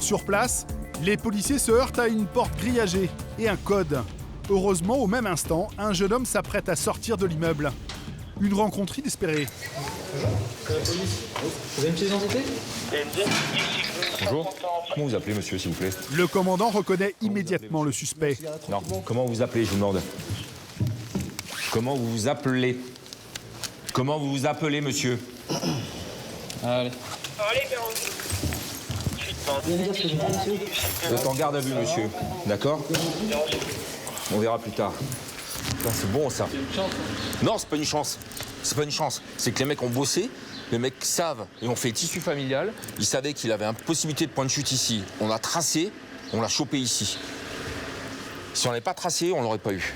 Sur place, les policiers se heurtent à une porte grillagée et un code. Heureusement, au même instant, un jeune homme s'apprête à sortir de l'immeuble. Une rencontre inespérée. Vous avez une pièce d'identité ? Bonjour. Comment vous appelez, monsieur, s'il vous plaît? Le commandant reconnaît immédiatement le suspect. Non, comment vous appelez, je vous demande? Comment vous vous appelez? Comment vous vous appelez, monsieur? Allez. Vous êtes en garde à vue, monsieur. D'accord? On verra plus tard. Non, c'est bon, ça. Non, c'est pas une chance. C'est pas une chance. C'est que les mecs ont bossé, les mecs savent, et ont fait tissu familial. Ils savaient qu'il avait une possibilité de point de chute ici. On a tracé, on l'a chopé ici. Si on n'avait pas tracé, on l'aurait pas eu.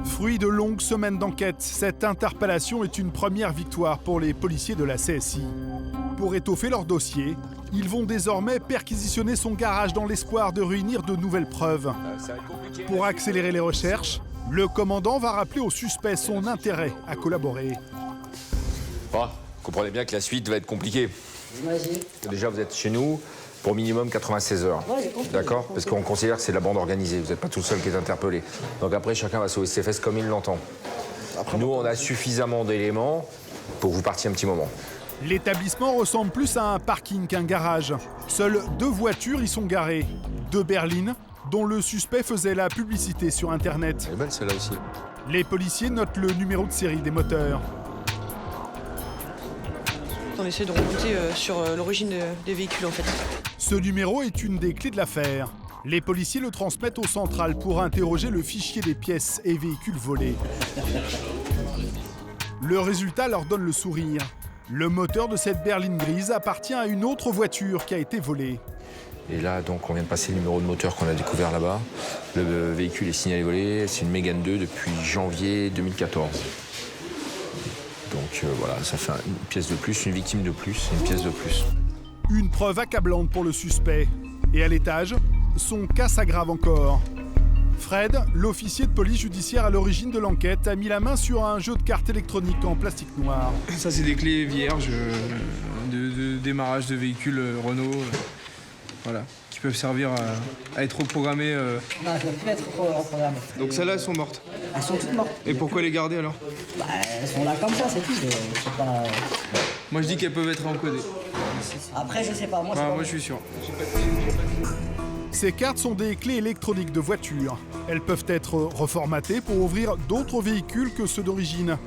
Fruit de longues semaines d'enquête, cette interpellation est une première victoire pour les policiers de la CSI. Pour étoffer leur dossier, ils vont désormais perquisitionner son garage dans l'espoir de réunir de nouvelles preuves. Pour accélérer les recherches, le commandant va rappeler au suspect son intérêt à collaborer. Bon, comprenez bien que la suite va être compliquée. Déjà, vous êtes chez nous pour minimum 96 heures. D'accord? Parce qu'on considère que c'est la bande organisée. Vous n'êtes pas tout seul qui est interpellé. Donc après, chacun va sauver ses fesses comme il l'entend. Nous, on a suffisamment d'éléments pour que vous partiez un petit moment. L'établissement ressemble plus à un parking qu'un garage. Seules 2 voitures y sont garées. 2 berlines, dont le suspect faisait la publicité sur Internet. Elle est belle, celle-là aussi. Les policiers notent le numéro de série des moteurs. On essaie de remonter sur l'origine des véhicules en fait. Ce numéro est une des clés de l'affaire. Les policiers le transmettent au central pour interroger le fichier des pièces et véhicules volés. Le résultat leur donne le sourire. Le moteur de cette berline grise appartient à une autre voiture qui a été volée. Et là, donc, on vient de passer le numéro de moteur qu'on a découvert là-bas. Le véhicule est signalé volé. C'est une Mégane 2 depuis janvier 2014. Donc voilà, ça fait une pièce de plus, une victime de plus, une pièce de plus. Une preuve accablante pour le suspect. Et à l'étage, son cas s'aggrave encore. Fred, l'officier de police judiciaire à l'origine de l'enquête, a mis la main sur un jeu de cartes électroniques en plastique noir. Ça, c'est des clés vierges de démarrage de véhicules Renault, voilà, qui peuvent servir à être reprogrammées. Non, elles peuvent plus être reprogrammées. Donc celles-là, elles sont mortes. Elles sont toutes mortes. Et pourquoi les garder alors? Bah, elles sont là comme ça, c'est tout. C'est pas... Moi, je dis qu'elles peuvent être encodées. Après, je sais pas. Moi, Moi, je suis sûr. Ces cartes sont des clés électroniques de voiture. Elles peuvent être reformatées pour ouvrir d'autres véhicules que ceux d'origine,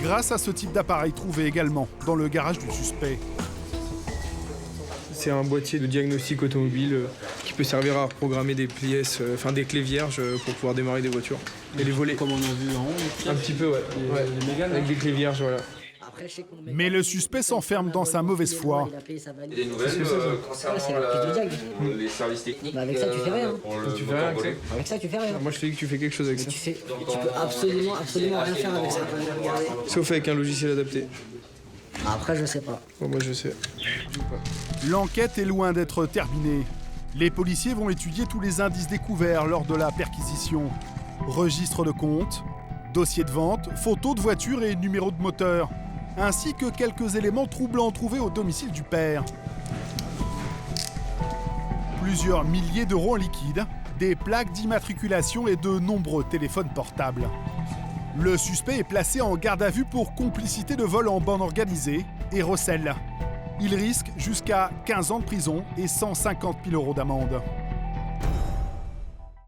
grâce à ce type d'appareil trouvé également dans le garage du suspect. C'est un boîtier de diagnostic automobile qui peut servir à reprogrammer des pièces, des clés vierges pour pouvoir démarrer des voitures et les voler. Comme on a vu en haut. Un petit peu, ouais. Les Mégane, avec des clés vierges, voilà. Après, je sais qu'on met... Mais le suspect s'enferme dans sa mauvaise foi. Des nouvelles concernant les services techniques. Bah, avec ça, tu fais rien. Tu fais rien avec ça? Avec ça, tu fais rien. Moi, je te dis que tu fais quelque chose avec ça. Tu peux absolument rien faire avec ça. Sauf avec un logiciel adapté. Après, je sais pas. Bon, moi, je sais. L'enquête est loin d'être terminée. Les policiers vont étudier tous les indices découverts lors de la perquisition. Registre de compte, dossier de vente, photos de voiture et numéro de moteur, ainsi que quelques éléments troublants trouvés au domicile du père. Plusieurs milliers d'euros en liquide, des plaques d'immatriculation et de nombreux téléphones portables. Le suspect est placé en garde à vue pour complicité de vol en bande organisée et recel. Il risque jusqu'à 15 ans de prison et 150 000 € d'amende.